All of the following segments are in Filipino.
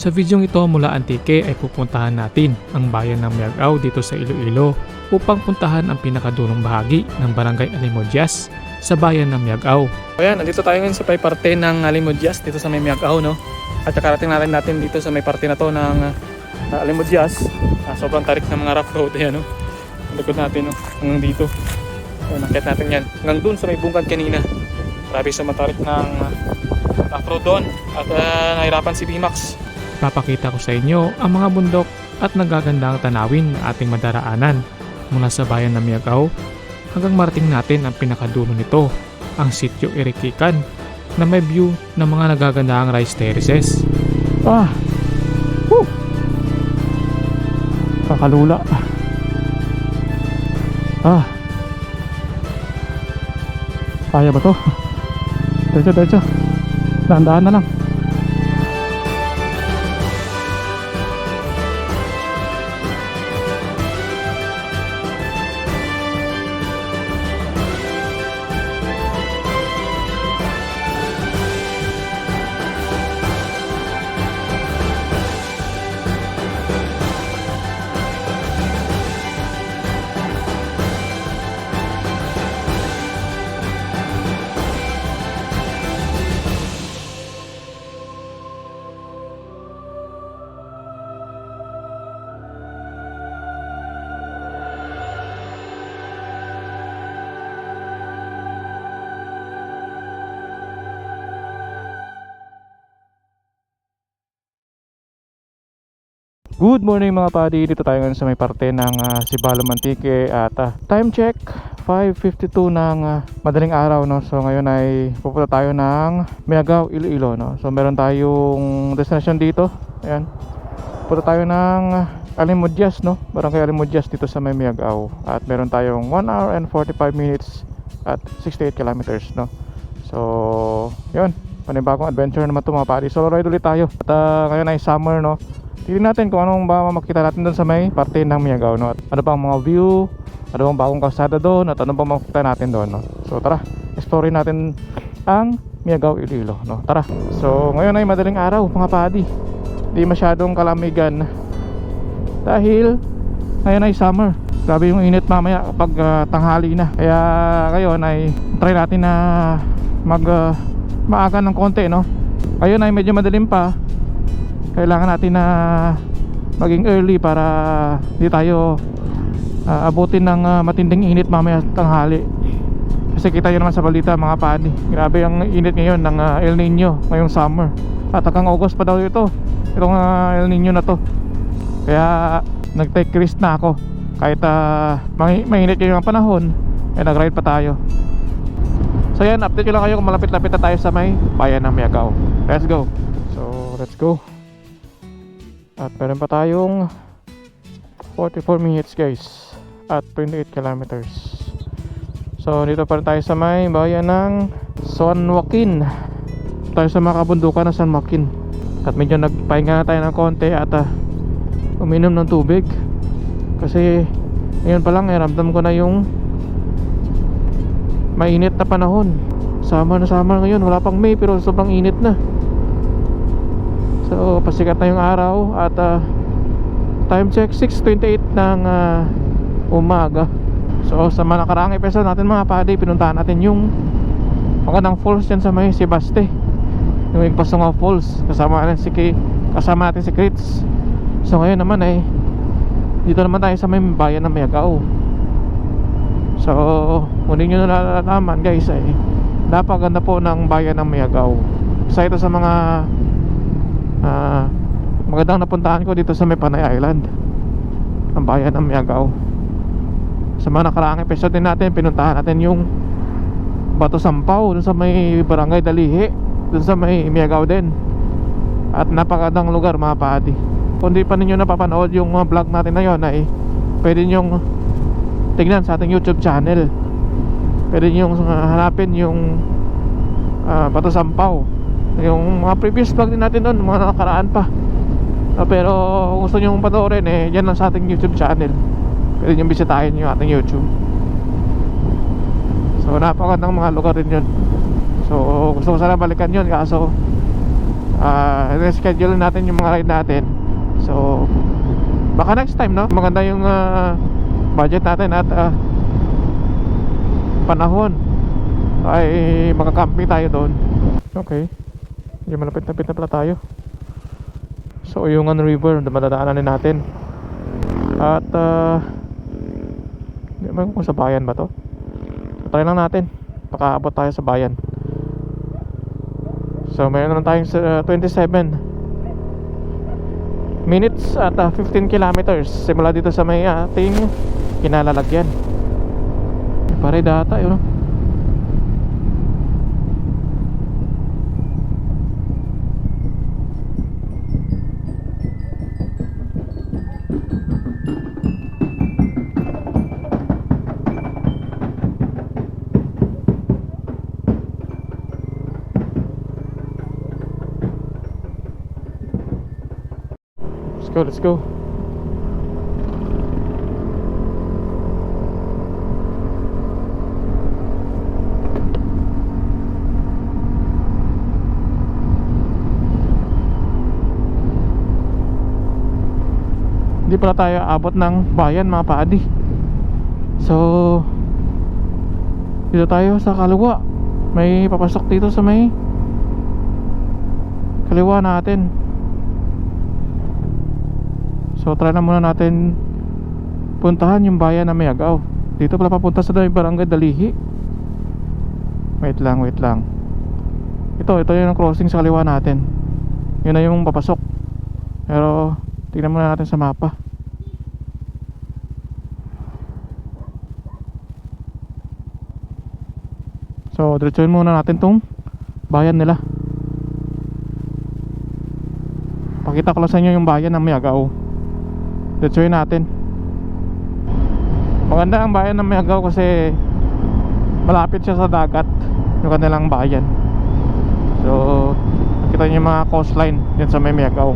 Sa videong ito mula Antique ay pupuntahan natin ang bayan ng Miagao dito sa Iloilo upang puntahan ang pinakadulong bahagi ng Barangay Alimudyas sa bayan ng Miagao. Ayan, nandito tayo ngayon sa may parte ng Alimudyas dito sa may Miagao, no? At kakarating natin dito sa may parte na to ng Alimudyas. Sobrang tarik ng mga rough road, ayan, no? Ang likod natin, no? Hanggang dito. Ayan, nakit natin yan. Hanggang dun sa may bungkad kanina. Grabe sa matarik ng rough road doon. At nahirapan si Bimax. Papakita ko sa inyo ang mga bundok at nagagandang tanawin na ating madaraanan mula sa bayan ng Miagao hanggang marating natin ang pinakadulo nito, ang Sitio Irikikan na may view ng mga nagagandang rice terraces. Kakalula. Kaya ba to? Diretso. Dahan-dahan na lang. Good morning mga padi, dito tayo ngayon sa may parte ng Sibalom Antique at time check 5:52 ng madaling araw, no? So ngayon ay pupunta tayo ng Miagao, Iloilo, no? So meron tayong destination dito. Ayan. Pupunta tayo ng Alimudyas, no? Barangay Alimudyas dito sa may Miagao. At meron tayong 1 hour and 45 minutes at 68 kilometers, no? So, yun. Panibagong adventure naman ito mga padi. Solo ride ulit tayo. At ngayon ay summer, no? Tignan natin kung anong ba makikita natin doon sa may parte ng Miagao, no? At ano bang mga view, ano bang bagong kalsada doon, at ano bang makikita natin doon, no? So tara, explore natin ang Miagao, Iloilo, no? Tara. So ngayon ay madaling araw mga padi. Hindi masyadong kalamigan dahil ngayon ay summer. Grabe yung init mamaya kapag tanghali na. Kaya ngayon ay try natin na maaga ng konti, no? Ngayon ay medyo madilim pa. Kailangan natin na maging early para hindi tayo abutin ng matinding init mamaya tanghali. Kasi kita nyo naman sa balita mga padi, grabe ang init ngayon ng El Nino ngayong summer. At hanggang August pa daw ito, itong El Nino na to. Kaya nag-take risk na ako. Kahit mainit yung panahon, nag-ride pa tayo. So yan, update ko lang kayo kung malapit-lapit na tayo sa may bayan ng Miagao. Let's go. So let's go. At meron pa tayong 44 minutes guys at 28 kilometers. So dito pa rin tayo sa may bayan ng San Joaquin. Tayo sa mga kabundukan ng San Joaquin. At medyo nagpahinga na tayo ng konti at uminom ng tubig. Kasi ngayon pa lang ramdam ko na yung mainit na panahon. Summer na summer ngayon, wala pang May pero sobrang init na. So pasikat na yung araw at time check 6:28 ng umaga. So sa mga nakaraang episode natin mga padi, pinuntahan natin yung magandang falls dyan sa may Sebaste, yung Pasongaw Falls. Kasama natin si Krits. So ngayon naman ay dito naman tayo sa may bayan ng Miagao. So kung hindi nyo nalalaman guys, ay napakaganda po ng bayan ng Miagao. Isa ito sa mga magandang napuntahan ko dito sa may Panay Island, ang bayan ng Miagao. Sa mga nakaraang episode din natin, pinuntahan natin yung Bato Sampaw dun sa may Barangay Dalihi, dun sa may Miagao din. At napakagandang lugar mga padi. Kung di pa ninyo napapanood yung vlog natin na yun, ay pwede nyong tignan sa ating YouTube channel. Pwede nyong hanapin yung Bato Sampaw. Yung mga previous vlog din natin doon, mga nakaraan pa. Pero kung gusto nyo panoorin, yan lang sa ating YouTube channel. Pwede nyo bisitahin yung ating YouTube. So napakagandang mga lugar din yun. So gusto ko sana balikan yun, kaso schedule natin yung mga ride natin. So baka next time, no, maganda yung budget natin at panahon ay makakamping tayo doon. Okay, medyo malapit-lapit na pala tayo. So Uyungan River, madadaanan natin. At hindi naman kung sa bayan ba to. Try lang natin, pakaabot tayo sa bayan. So mayroon naman tayong 27 minutes at 15 kilometers simula dito sa may ating kinalalagyan. Pare data yun, no? Let's go. Hindi pala tayo abot ng bayan, mga paadi. So dito tayo sa kaliwa. May papasok dito sa may kaliwa natin. So try na muna natin puntahan yung bayan ng Mayagaw. Dito pala papunta sa Barangay Dalihi. Wait lang. Ito yung crossing sa kaliwa natin. Yun na yung papasok. Pero tingnan muna natin sa mapa. So diretsuhin muna natin tong bayan nila. Pakita ko lang sa inyo yung bayan ng Mayagaw. Diretsuhin natin. Maganda ang bayan ng Mayagaw kasi malapit siya sa dagat, yung kanilang bayan. So nakita niyo yung mga coastline dyan sa may Mayagaw.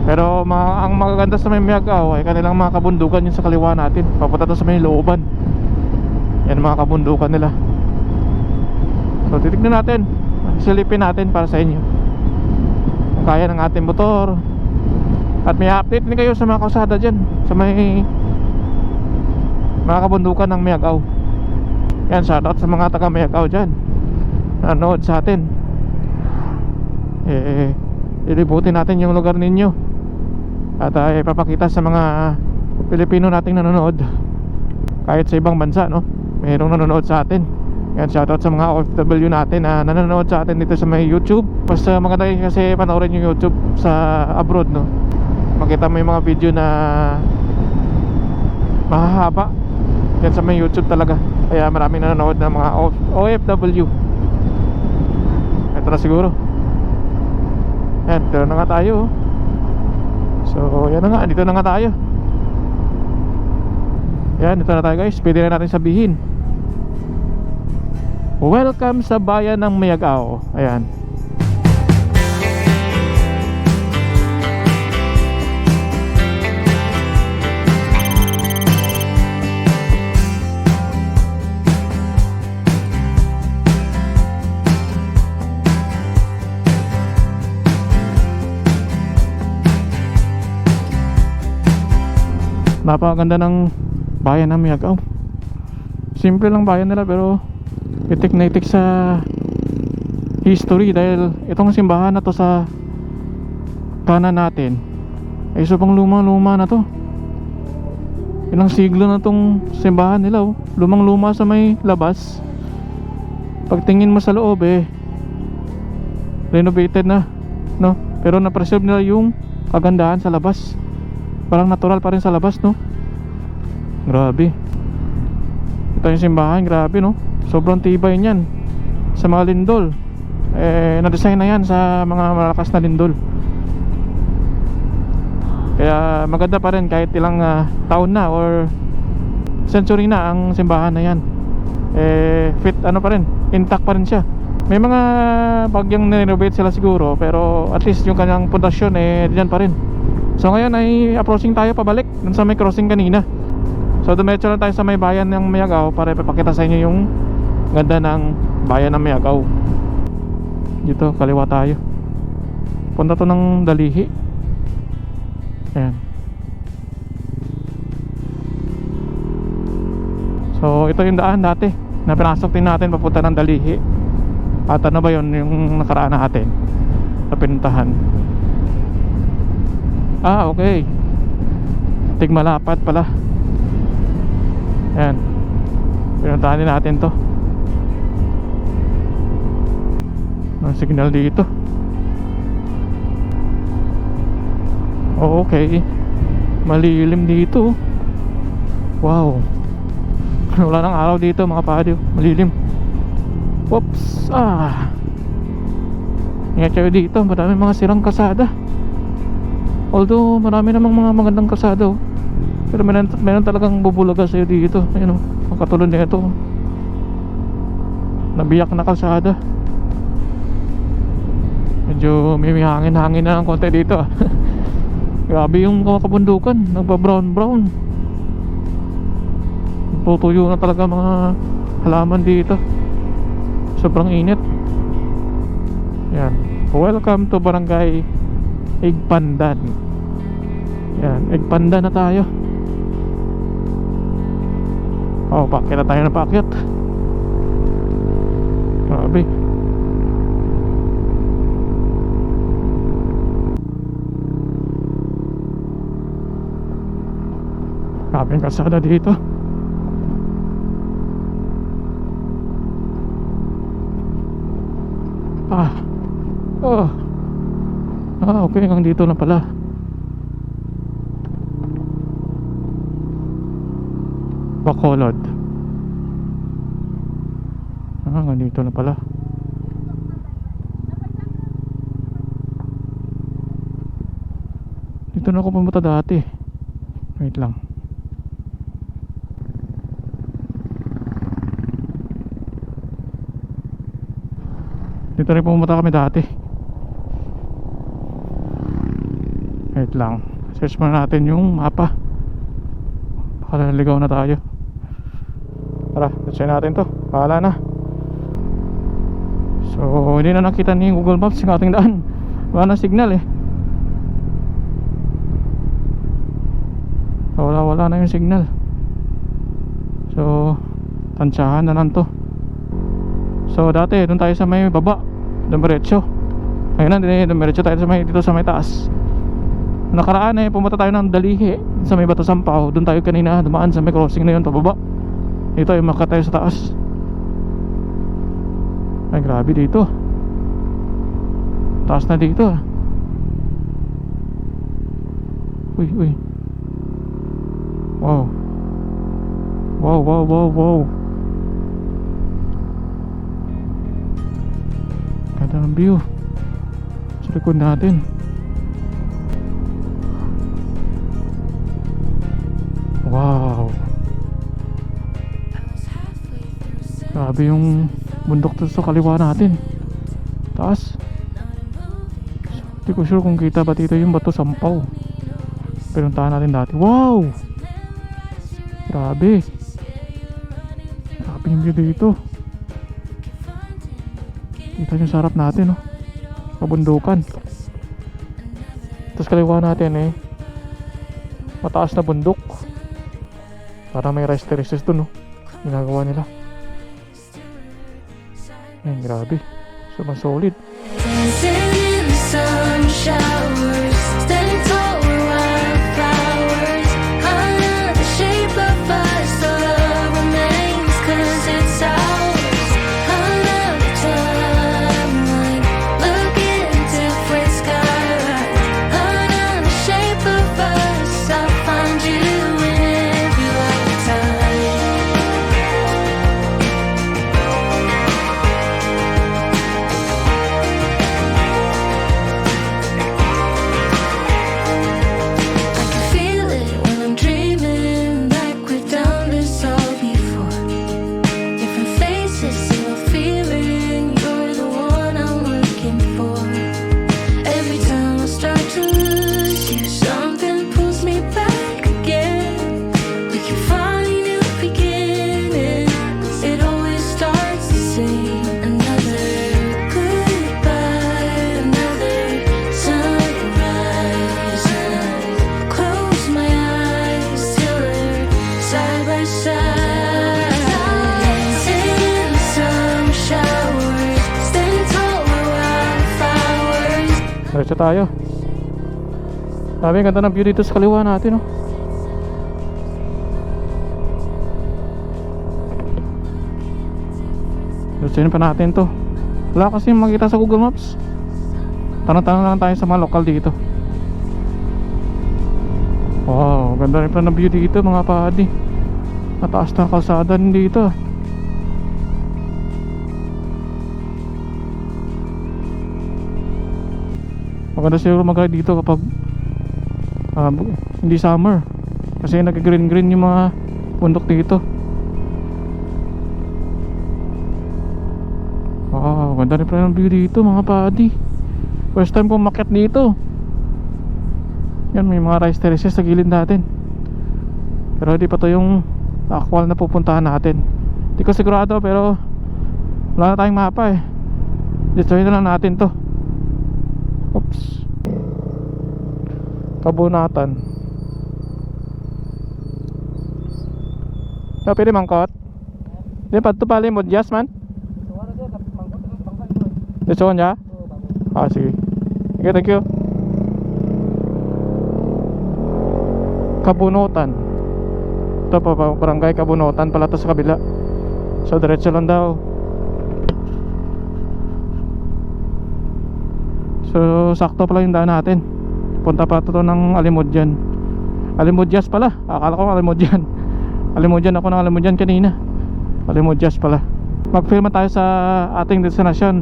Pero ang magaganda sa may Mayagaw ay kanilang mga kabundukan yun sa kaliwa natin. Papunta to sa may looban. Yan mga kabundukan nila. So titignan natin, silipin natin para sa inyo kung kaya ng ating motor. At may update din kayo sa mga kalsada dyan sa may mga kabundukan ng Mayagaw. Yan, shoutout sa mga taga Mayagaw dyan, nanood sa atin. Ilibutin natin yung lugar ninyo at ipapakita sa mga Pilipino nating nanonood kahit sa ibang bansa, no? Mayroong nanonood sa atin. Yan, shoutout sa mga OFW natin na nanonood sa atin dito sa may YouTube. Mas maganda kasi panoorin yung YouTube sa abroad, no? Makita mo yung mga video na mahahaba. Yan sa may YouTube talaga. Kaya maraming nanonood ng mga OFW. Ito na siguro. Yan, dito na nga tayo. So yan na nga, dito na nga tayo. Yan, dito na tayo guys. Pwede na natin sabihin, welcome sa bayan ng Mayagaw. Ayan. Napakaganda ng bayan ng Mayagaw. Simple lang bayan nila pero itik na itik sa history. Dahil itong simbahan na to sa kanan natin ay sobrang luma na to. Ilang siglo na tong simbahan nila, oh. Lumang luma sa may labas. Pagtingin mo sa loob renovated na, no? Pero na-preserve nila yung kagandahan sa labas. Parang natural pa rin sa labas, no? Grabe. Ito yung simbahan, grabe, no? Sobrang tibay niyan sa mga lindol. Na-design na yan sa mga malakas na lindol. Kaya maganda pa rin kahit ilang taon na or century na ang simbahan na yan. Fit ano pa rin, intact pa rin siya. May mga bagyang nirenovate sila siguro, pero at least yung kanyang pundasyon diyan pa rin. So ngayon ay approaching tayo pabalik dun sa may crossing kanina. So dumetso lang tayo sa may bayan ng Mayagaw para ipapakita sa inyo yung ganda ng bayan ng Mayagaw. Dito, kaliwa tayo. Papunta to ng Dalihi. Ayan. So ito yung daan dati na pinasok din natin papunta ng Dalihi. At ano ba yun yung nakaraan natin na pinuntahan. Okay. Tigmalapat pala. Ayan. Pinuntahan din natin to. Ang signal dito. Okay. Malilim dito. Wow. Wala nang araw dito mga padiw. Malilim. Whoops. Ingat kayo dito. Marami mga sirang kalsada. Although marami namang mga magandang kalsada, oh. Pero meron talagang bubulaga sa'yo dito. Ayun, oh. Ang katulad nito. Nabiyak na kalsada. Medyo may hangin-hangin na ng konti dito, ah. Grabe yung kabundukan. Nagpa-brown. Tutuyo na talaga mga halaman dito. Sobrang init. Yan. Welcome to Barangay Igpandan. Yan. Igpandan na tayo. Paakyat na tayo na paakyat. Grabe. Grabe yung kalsada dito. Okay, hanggang dito na pala. Bacolod. Hanggang dito na pala. Dito na ako pumunta dati. Wait lang. Dito rin pumunta kami dati. Wait lang. Search muna natin yung mapa. Baka naligaw na tayo. Tara, search natin to. Bahala na. So, hindi na nakita ni Google Maps yung ating daan. Wala na signal eh. Wala na yung signal. So, tansyahan na lang to. So, dati doon tayo sa may baba. Dumiretso. Ayun na, dumiretso tayo dito sa may taas. Nakaraan pumunta tayo ng Dalihi sa may Bato Sampaw. Doon tayo kanina dumaan sa may crossing na yun pababa. Dito yung maka tayo sa taas. Ay grabe dito. Taas na dito, ah. Uy. Wow. Ganda ng view sa likod natin. Wow. Grabe yung bundok to sa kaliwa natin. Taas. Hindi ko sure kung kita ba dito yung Bato Sampaw. Pinuntahan natin dati. Wow. Grabe. Grabe yung view dito. Kita yung sarap natin, oh. Kabundukan. Tapos kaliwa natin mataas na bundok. Para may rice terraces dun, oh. Ginagawa nila. Ayan, grabe. Sobrang solid. Dancing in the sun showers, standing tall with wildflowers. I know the shape of us, the love remains, 'cause it's ours. Another timeline, looking at different skyline. Another shape of us, I'll find you in every lifetime. Diretso tayo. Sabi, ganda ng view dito sa kaliwa natin, oh. Diretsuhin pa natin to. Wala kasi makita sa Google Maps. Tanong-tanong lang tayo sa mga lokal dito. Wow, ganda rin pa ng view dito mga padi. Mataas na kalsada dito. Maganda siguro mag-ride dito kapag hindi summer. Kasi nag-green-green yung mga bundok dito. Wow, ganda rin pa ng view dito mga padi. First time ko umakyat dito. Yan, may mga rice terraces sa gilid natin. Pero hindi pa to yung actual na pupuntahan natin. Hindi ko sigurado pero wala na tayong mapa eh. Dito na lang natin to. Oops. Kabunatan. Pwede mangkot? Di pa ito pala yung Modyas man? Dito niya? Ah, sige. Okay, thank you. Kabunutan. Ito pa, barangay Kabunutan pala ito sa kabila. So diretso lang daw. So sakto pala yung daan natin. Punta pa ito ng Alimudyan. Alimudyas pala. Akala ko Alimudyan. Alimudyan ako ng Alimudyan kanina. Alimudyas pala. Mag-film tayo sa ating destinasyon.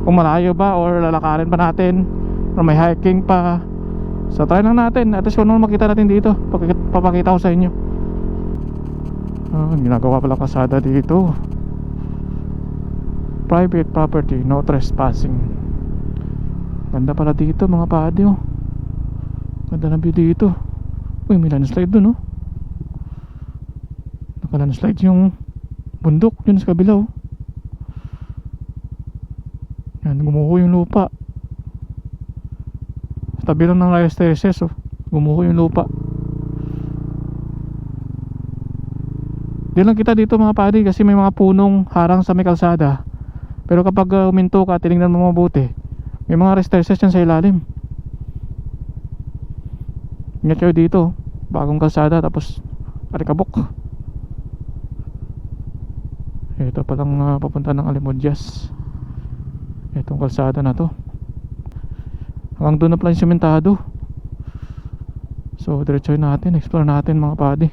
Kung malayo ba or lalakarin pa natin or may hiking pa. So try lang natin. At least kung ano makita natin dito, papakita ko sa inyo. Ginagawa pala kasada dito. Private property, no trespassing. Ganda pala dito mga padi, oh. Ganda ng view dito. Uy, may landslide dun, oh. Naka-landslide yung bundok yun sa kabila, oh. Yan, gumuho yung lupa. Sa tabi lang ng rice terraces, oh. Gumuho yung lupa. Di lang kita dito mga padi kasi may mga punong harang sa may kalsada. Pero kapag uminto ka, tinignan mo mabuti, may mga rice terraces yan sa ilalim. Ingat kayo dito. Bagong kalsada tapos alikabok. Ito palang papunta ng Alimudyas. Itong kalsada na to. Hanggang doon na pala yung sementado. So diretsoy natin, explore natin mga padi.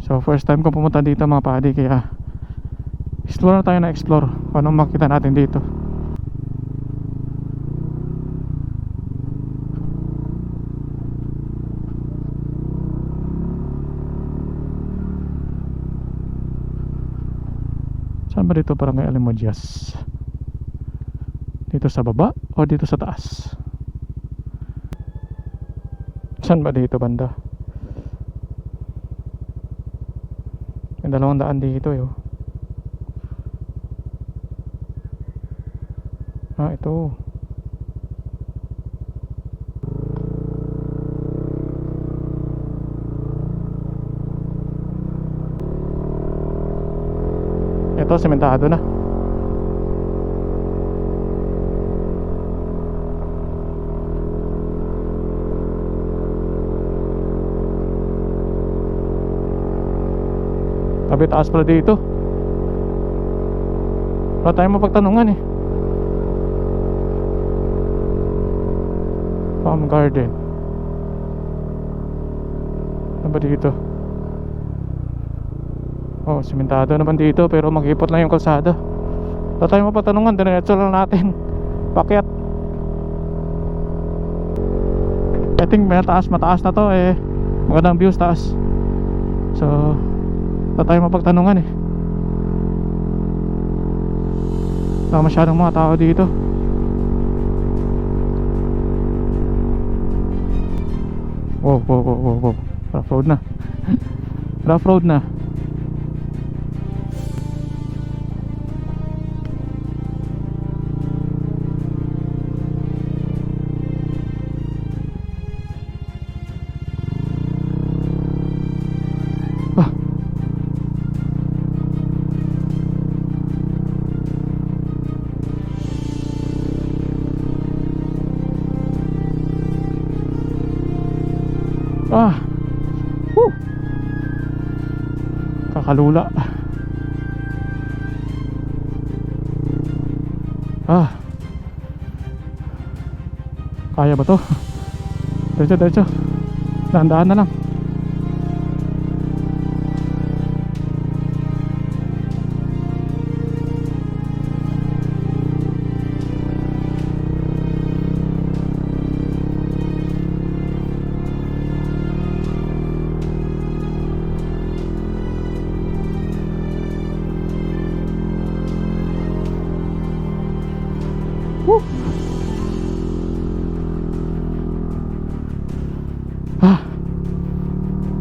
So first time ko pumunta dito mga padi, kaya explore na tayo na explore. Anong makita natin dito. Saan ba dito barangay Alimudyas? Dito sa baba o dito sa taas? Saan ba dito banda? May 200 dito eh, oh. Ah, ito. Ito, sementado na. Tabi taas pala dito. Wala tayong mapagtanungan eh. Farm garden. Ano ba dito? Oh, sementado naman dito pero mag-ipot lang yung kalsada. Wala tayong mapatanungan, diretso lang natin. Pakyat. I think may mataas na to eh. Magandang views taas. So wala tayong mapagtanungan eh. Wala masyadong mga tao dito. Wow. Rough road na. Rough road na. Ah. Woo. Kakalula. Ah. Kaya ba to? Diretso. Dahan-dahan na lang. Woo. Ah.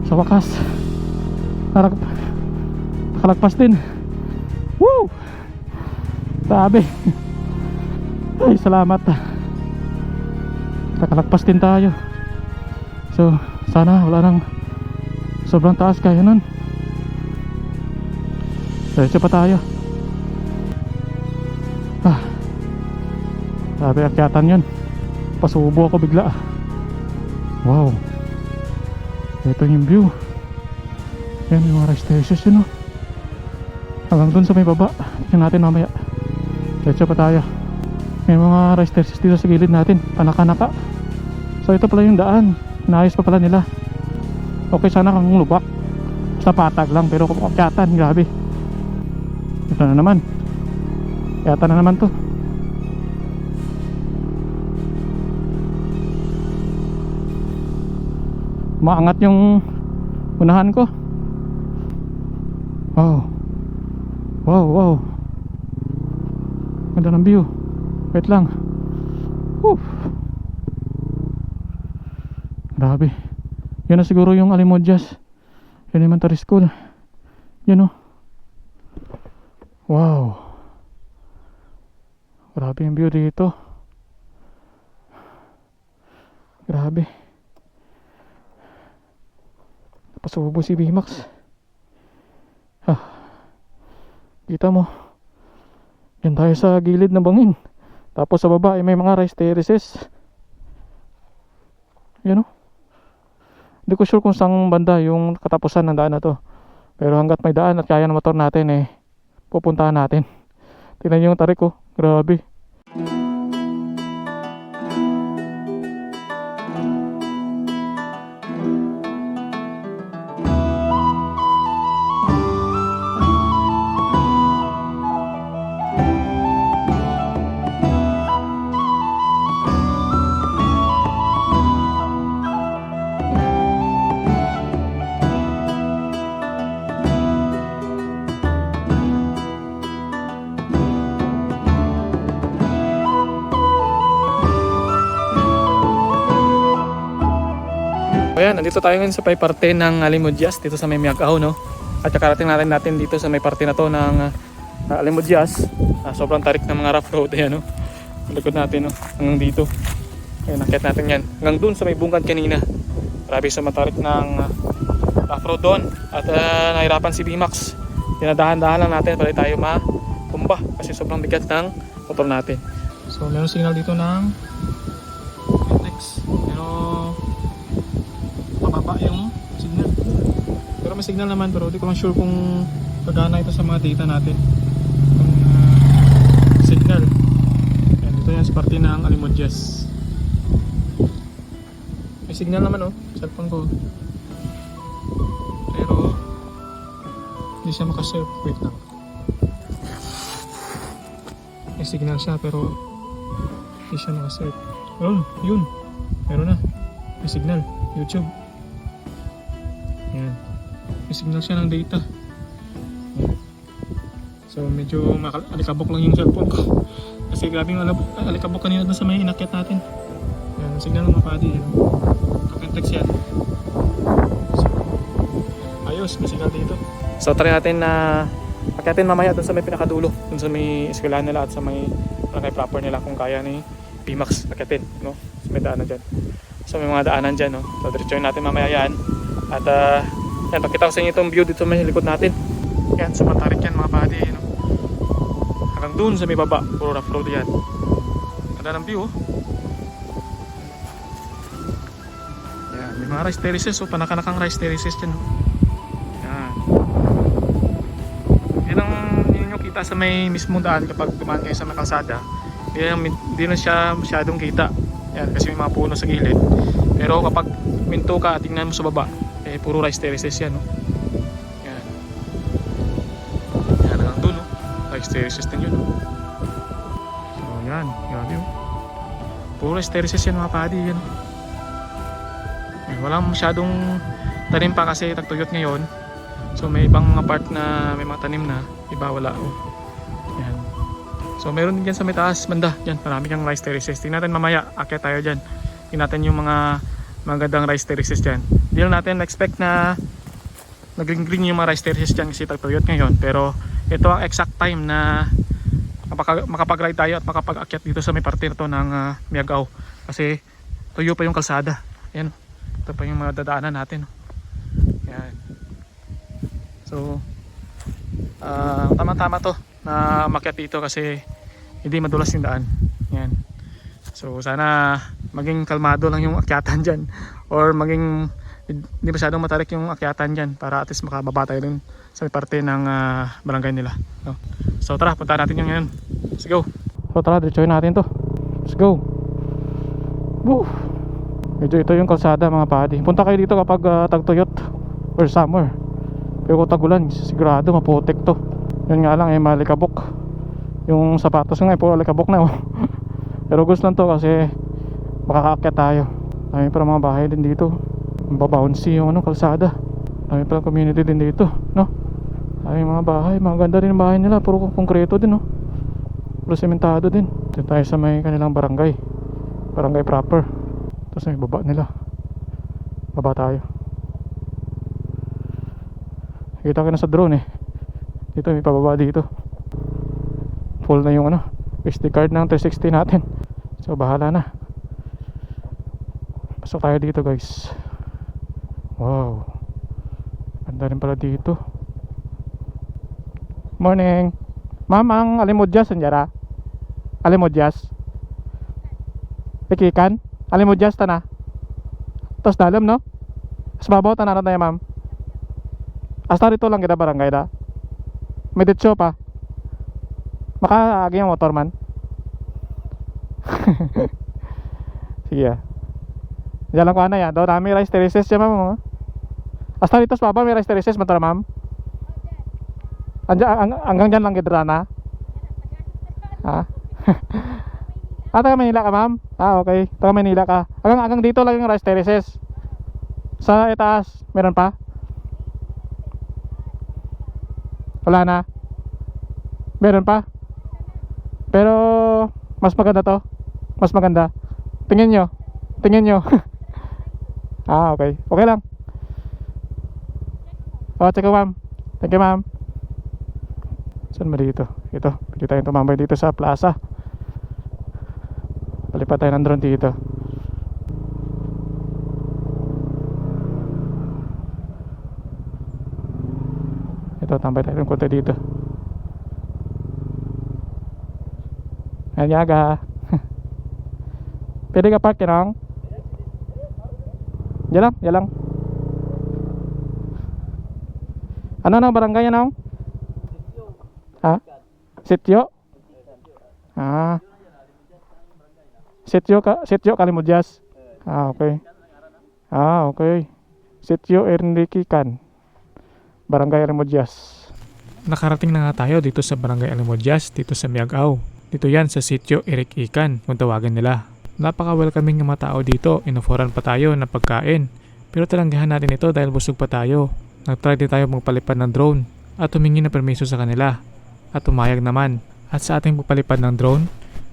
Sa wakas nakalagpas din. Woo. Sabi. Ay, salamat. Nakalagpas din tayo. So sana wala nang sobrang taas kaya nun. Diretso pa tayo. Ah. Sabi akyatan yun. Pasubo ako bigla. Wow. Ito yung view. Yan yung mga rice terraces yun, oh. Hanggang dun sa may baba. Tingnan natin mamaya. Diretso pa tayo. May mga rice terraces dito sa gilid natin. Panaka-naka. So ito pala yung daan. Naayos pa pala nila. Okay sana kung lubak. Basta patag lang. Pero kung akyatan, grabe. Ito na naman. Akyatan na naman to. Maangat yung unahan ko. Wow. Ganda ng view. Wait lang. Woo. Grabe. Yan na siguro yung Alimodjas Elementary School. Yan o. Wow. Grabe yung view dito. Grabe. Pasubo si Bimax. Kita mo. Yan tayo sa gilid ng bangin. Tapos sa baba ay may mga rice terraces. Yan o. Hindi ko sure kung saan banda yung katapusan ng daan na to. Pero hanggat may daan at kaya ng motor natin pupuntahan natin. Tingnan nyo yung tarik ko. Grabe. Ayan, nandito tayo ngayon sa may parte ng Alimodjas dito sa may Miagao, no? At kakarating natin dito sa may parte na to ng Alimodjas. Sobrang tarik ng mga rough road, ayan, no? Ang likod natin, no? Hanggang dito. Ayan, nakit natin yan. Hanggang dun sa may bungad kanina. Grabe sa matarik ng rough road doon. At nahirapan si Bimax. Dinadahan-dahan lang natin para tayo matumba kasi sobrang bigat ng motor natin. So meron signal dito ng Intex. Pero mababa yung signal. Pero may signal naman, pero di ko lang sure kung pagana ito sa mga data natin. Yung signal. Ayan, dito yan sa parte ng Alimodjas. May signal naman, oh, cellphone ko. Pero hindi siya makasurf. Wait lang. May signal siya pero hindi siya makasurf. Yun. Meron na. May signal. YouTube. Yan. May signal siya ng data. Yan. So medyo alikabok lang yung cellphone ko. Kasi grabe yung alikabok kanina dun sa may inakyat natin. Yan. May signal ng mga padi. Kakentex yan. So, ayos. May signal dito. So try natin na akyatin mamaya dun sa may pinakadulo. Dun sa may eskwelahan nila at sa may barangay proper nila kung kaya ni Bimax akyatin, no? So may daanan dyan. So may mga daanan dyan, no? So diretsoin natin mamaya yan. At yan, pakita ko sa inyo itong view dito may likod natin. Yan, sa matarik yan mga padi, no? Hanggang dun sa may baba, puro rough road yan. Ganda ng view, oh. Yan, may May mga rice terraces, panakanakang rice terraces dyan. Yan. Yun yung kita sa may mismong daan kapag dumaan kayo sa may kalsada. Hindi na siya masyadong kita. Yan, kasi may mga puno sa gilid. Pero kapag minto ka, tingnan mo sa baba, puro rice terraces yan. Yan. Yan hanggang doon. Rice terraces din yun. So yan, grabe yun. Puro rice terraces yan mga padi yan. Walang masyadong tanim pa kasi tagtuyot ngayon. So may ibang mga part na may mga tanim na, iba wala. Yan. So meron din dyan sa may taas banda, dyan marami kang rice terraces. Tingnan natin mamaya, akyat tayo dyan. Tingnan natin yung mga magandang rice terraces dyan. Hindi lang natin expect na nag-green yung mga rice terraces dyan kasi tagtuyot ngayon. Pero ito ang exact time na makapag-ride tayo at makapag-akyat dito sa may parte na to ng Miagao. Kasi tuyo pa yung kalsada. Ayan. Ito pa yung mga dadaanan natin. Yan. So tama-tama to na makyat dito kasi hindi madulas yung daan. Yan. So sana maging kalmado lang yung akyatan dyan, or maging hindi masyadong matarik yung akyatan dyan para at least makababa tayo dun sa may parte ng barangay nila. So tara, punta natin yung ngayon. Let's go. So tara, diretsuhin natin to. Let's go. Woo! Medyo ito yung kalsada mga padi. Punta kayo dito kapag tagtuyot or summer. Pero kung tagulan, sigurado maputik to. Yun nga lang malikabok. Yung sapatos nga puro alikabok na. Pero gusto lang to kasi makakaakyat tayo. Dami pa mga bahay din dito. Mababouncy yung kalsada. Dami pa community din dito, no? Dami mga bahay, maganda rin ang bahay nila. Puro konkreto din, no? Puro sementado din. Dito tayo sa may kanilang barangay. Barangay proper. Tapos may baba nila. Baba tayo. Kita ko na sa drone Dito may pababa dito. Full na yung SD card ng 360 natin. So bahala na. Pasok tayo dito guys. Wow, ganda rin pala dito. Morning. Mamang alimudjas anjara. Alimudjas. Ikikan. Alimudjas tana. Tos dalam no? Sababaw tanan tayo ma'am. Hasta rito lang kita barangay da. May ditso pa. Makaagi ang motor man. Sige Diyan lang ko na yan. Doon namin rice terraces siya ma'am. Hasta rito sa baba may rice terraces matara ma'am. Hanggang dyan lang kita na. Ha? Taga Manila ka ma'am? Okay, taga Manila ka. Hanggang dito lang yung rice terraces. Sa itaas, meron pa? Wala na? Meron pa? Pero mas maganda to. Mas maganda. Tingin nyo. Okay. Okay lang. Check ko ma'am. Thank you ma'am. Saan ba dito? Ito, pwede tayong tumambay dito sa plaza. Palipat tayo ng drone dito. Ito, tambay tayo ng konti dito. Anyaga. Pwede ka park yan. Yan lang. Ano na barangay yan? Ha? Sityo? Sityo Kalimudjas. Okay. Okay. Sityo Ernlikikan. Barangay Alimudjas. Nakarating na nga tayo dito sa Barangay Alimudjas, dito sa Miagao. Dito yan sa Sityo Irikikan, kung tawagan nila. Napaka-welcoming ng mga tao dito, inoforan pa tayo ng pagkain. Pero talanggahan natin ito dahil busog pa tayo. Nag-try din tayo magpalipad ng drone at humingi ng permiso sa kanila. At umayag naman. At sa ating pagpalipad ng drone,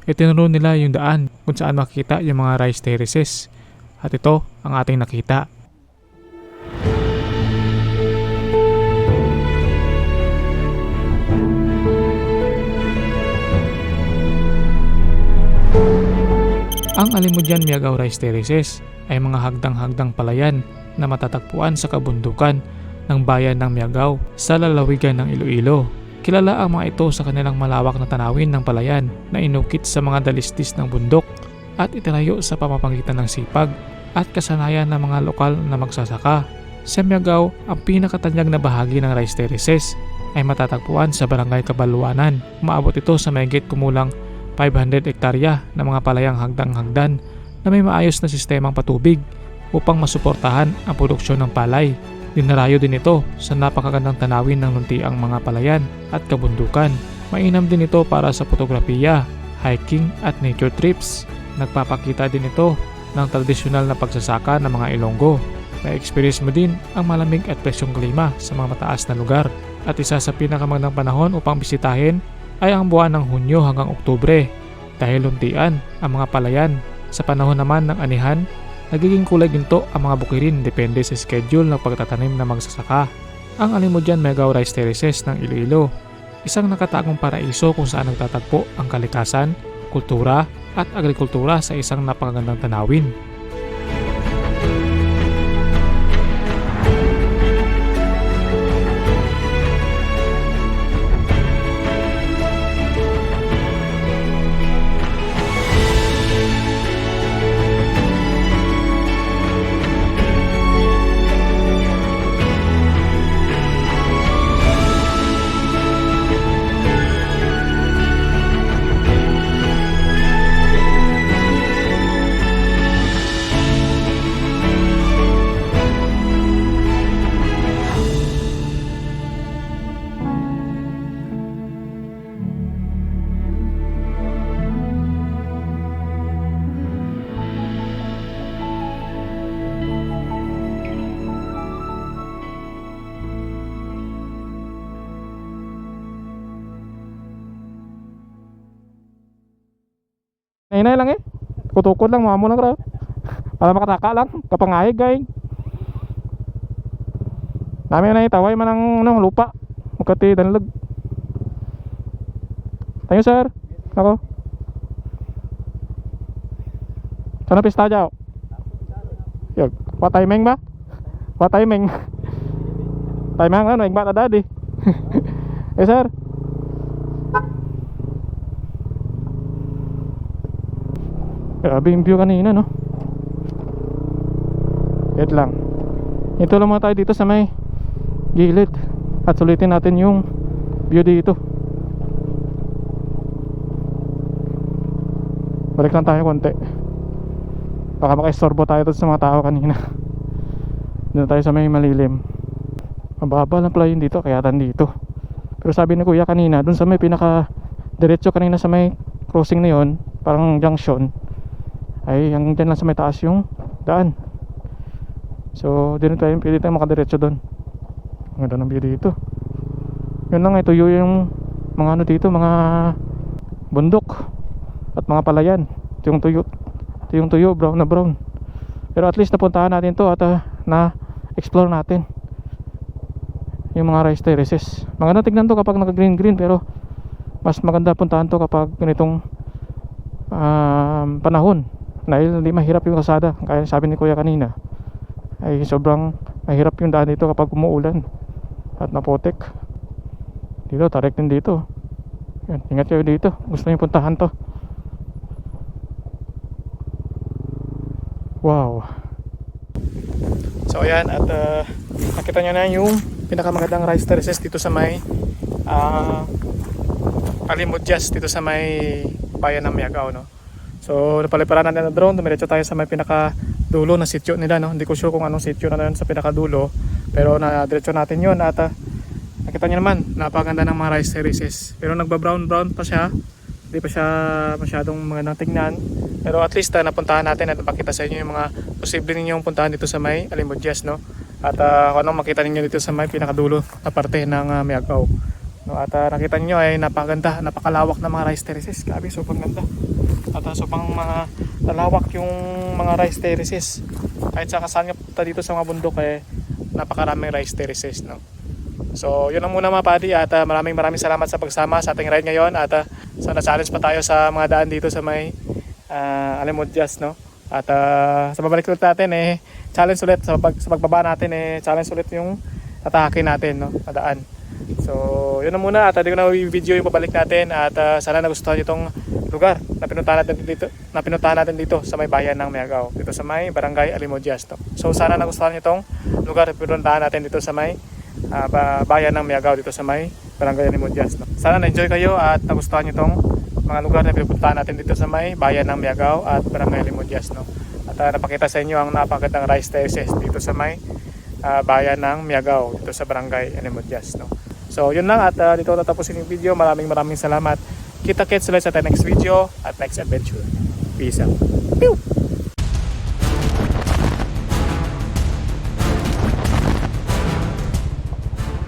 itinuro nila yung daan kung saan makikita yung mga rice terraces. At ito ang ating nakita. Ang Alimudjan Miagao Rice Terraces ay mga hagdang-hagdang palayan na matatagpuan sa kabundukan ng bayan ng Miagao sa lalawigan ng Iloilo. Kilala ang mga ito sa kanilang malawak na tanawin ng palayan na inukit sa mga dalisdis ng bundok at itinayo sa pamamagitan ng sipag at kasanayan ng mga lokal na magsasaka. Sa Miagao, ang pinakatanyag na bahagi ng rice terraces ay matatagpuan sa Barangay Kabaluanan. Umaabot ito sa mahigit kumulang 500 hektarya ng mga palayang hagdang-hagdan na may maayos na sistemang patubig upang masuportahan ang produksyon ng palay. Dinarayo din ito sa napakagandang tanawin ng luntiang mga palayan at kabundukan. Mainam din ito para sa fotografiya, hiking at nature trips. Nagpapakita din ito ng tradisyonal na pagsasaka ng mga Ilonggo. Na-experience mo din ang malamig at presyong klima sa mga mataas na lugar. At isa sa pinakamagandang panahon upang bisitahin ay ang buwan ng Hunyo hanggang Oktubre dahil luntian ang mga palayan. Sa panahon naman ng anihan, nagiging kulay ginto ang mga bukirin depende sa schedule ng pagtatanim ng magsasaka. Ang Alimudyan Miagao Rice Terraces ng Iloilo, isang nakatagong paraiso kung saan nagtatagpo ang kalikasan, kultura at agrikultura sa isang napakagandang tanawin. Inay lang kutukod lang mga muna ka para makataka lang kapangayag gay namin na itaway man ang lupa makati danlag tayo sir ako sana pista dyaw yun pataymeng ba pataymeng taymeng ano igba na dadi eh sir grabe yung view kanina no. Wait lang. Ito lang muna tayo dito sa may gilid at sulitin natin yung view dito. Balik lang tayo konti. Baka makaistorbo tayo sa mga tao kanina. Dito tayo sa may malilim. Mababa lang pala yun dito kaya dito. Pero sabi ni kuya kanina dun sa may pinaka diretso kanina sa may crossing na yun, parang junction, ay hanggang dyan lang sa may taas yung daan. So din tayo pwede tayo makadiretso doon. Ang ganda ng view dito. Yun lang tuyo yung mga ano dito, mga bundok at mga palayan. Ito yung tuyo. Ito yung tuyo, brown na brown. Pero at least napuntahan natin to at na explore natin yung mga rice terraces. Maganda tignan to kapag naka green green, pero mas maganda puntahan to kapag ganitong panahon. Dahil hindi mahirap yung kalsada. Kaya sabi ni kuya kanina ay sobrang mahirap yung daan dito kapag umuulan at napotek. Dito, tarik din dito. Yan, ingat kayo dito. Gusto nyo puntahan to. Wow. So ayan, at nakita nyo na yung pinakamagandang rice terraces dito sa may Alimudyan, dito sa may bayan ng Miagao, no? So napaliparan natin ng drone, dumiretso tayo sa may pinakadulo na sityo nila, no? Hindi ko sure kung anong sityo na yun sa pinakadulo, pero na-diretso natin yun at nakita nyo naman, napakaganda ng mga rice terraces. Pero nagba-brown pa siya, hindi pa siya masyadong magandang tingnan, pero at least napuntahan natin at napakita sa inyo yung mga posible ninyong puntahan dito sa may Alimudyan, no? At kung anong makita ninyo dito sa may pinakadulo na parte ng Miagao, no? At nakita niyo ay napakaganda, napakalawak na mga rice terraces. Grabe, sobrang ganda. At sobrang mga lalawak yung mga rice terraces. Kahit sa saan nga punta dito sa mga bundok napakaraming rice terraces, no? So yun lang muna mga padi, at maraming salamat sa pagsama sa ating ride ngayon. At sana challenge pa tayo sa mga daan dito sa may Alimudyan, no? At sa babalik ulit natin challenge ulit sa pagbaba natin, challenge ulit yung atakin natin, no, na daan. So yun na muna, at hindi ko na i-video yung pabalik natin. At sana nagustuhan nyo itong lugar na pinuntahan natin dito sa may bayan ng Miagao, dito sa may Barangay Alimodias, no? So sana nagustuhan nyo itong lugar na pinuntahan natin dito sa may bayan ng Miagao, dito sa may Barangay Alimodias, no? Sana na-enjoy kayo at nagustuhan nyo itong mga lugar na pinupuntahan natin dito sa may bayan ng Miagao at Barangay Alimodias, no? At napakita sa inyo ang napakagandang rice terraces dito sa may bayan ng Miagao, dito sa Barangay Alimodias, no? So yun lang, at dito natapusin yung video. Maraming salamat. Kita-kits ulit sa next video at next adventure. Peace out. Pew!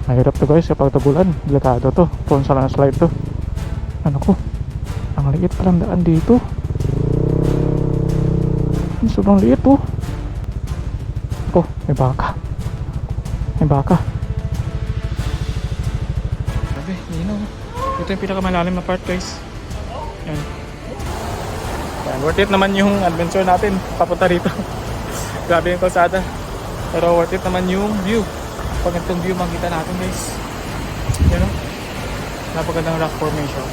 Mahirap to guys kapag tagulan. Delikado to. Kung saan na slide to. Ano ko? Ang liit palang daan dito. Sobrang liit to. Ako, may baka. May baka. Grabe, linaw. Ito yung pinakamalalim na part guys. Yan. Yan. Worth it naman yung adventure natin papunta rito. Grabe yung kalsada. Pero worth it naman yung view. Pag itong view makita natin guys. Yan o. Napagandang rock formation.